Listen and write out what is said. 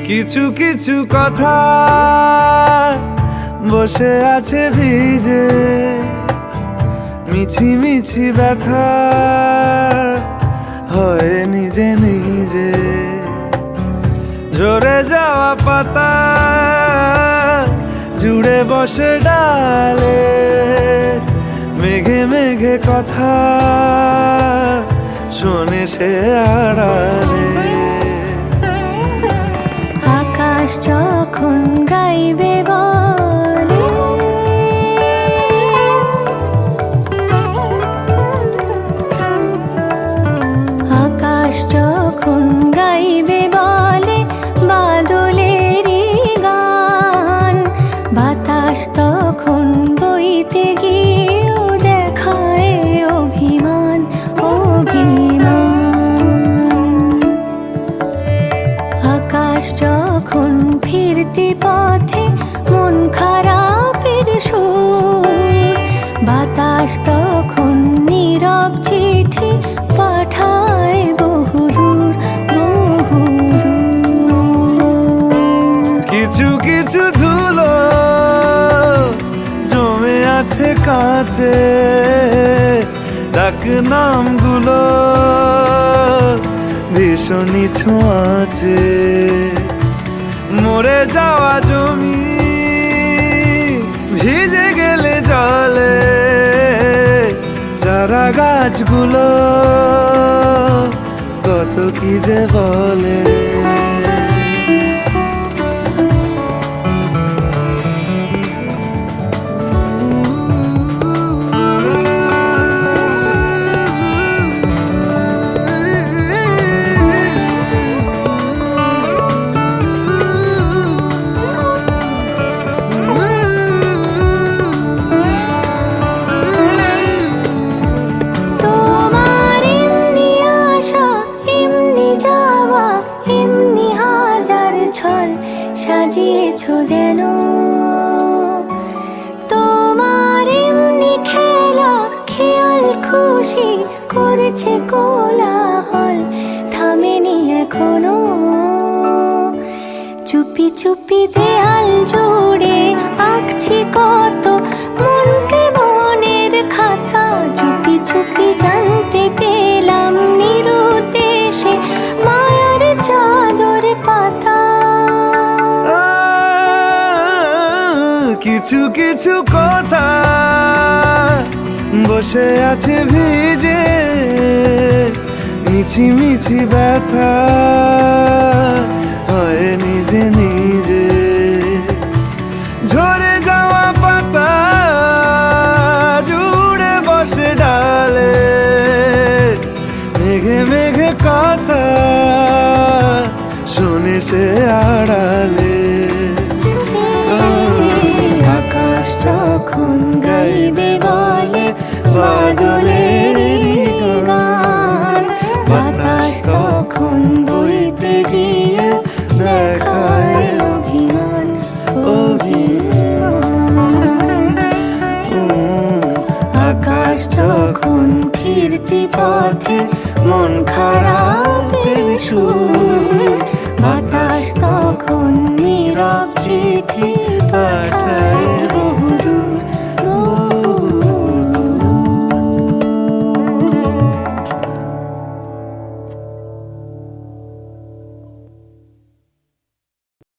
কিছু কিছু কথা বসে আছে ভিজে, মিছি মিছি ব্যথা হয় নিজে নিজে। ঝরে যাওয়া পাতা জুড়ে বসে ডালে, মেঘে মেঘে কথা শোনে সে আড়ালে। আকাশ যখন গাইবে বলে, আকাশ যখন গাইবে বলে বাদলেরই গান, বাতাস তখন বইতে গিয়েও দেখায় অভিমান অভিমান। আকাশ যখন ফিরতি পথে মন খারাপের সুর, বাতাস তখন নীরব চিঠি পাঠায় বহুদূর বহুদূর। কিছু কিছু ধুলো জমে আছে কাঁচে, ডাক নামগুলো ভীষণই ছোঁয়াচে। মরে যাওয়া জমি ভিজে গেলে জলে, চারা গাছগুলো কত কি যে বলে। সাজিয়েছো যেন তোমার এমনি খেলা, খেয়াল খুশি করেছে কোলাহল, থামেনি এখনো। চুপি চুপি দেয়াল জুড়ে আঁকছি কত মনকে মনের খাতা, চুপি চুপি জানতে পেলাম নিরুদ্দেশে মায়ার চাদর পাতা। কিছু কিছু কথা বসে আছে ভিজে, মিছি মিছি ব্যথা হয় নিজে নিজে। ঝরে যাওয়া পাতা জুড়ে বসে ডালে, মেঘে মেঘে কথা শোনে সে আড়ালে। আকাশ যখন গাইবে বলে বাদলেরই গান, বাতাস তখন বইতে গিয়ে দেখায় অভিমান অভিমান। আকাশ যখন ফিরতি পথে মন খারাপের সুর, বাতাস তখন নীরব চিঠি পাঠায়।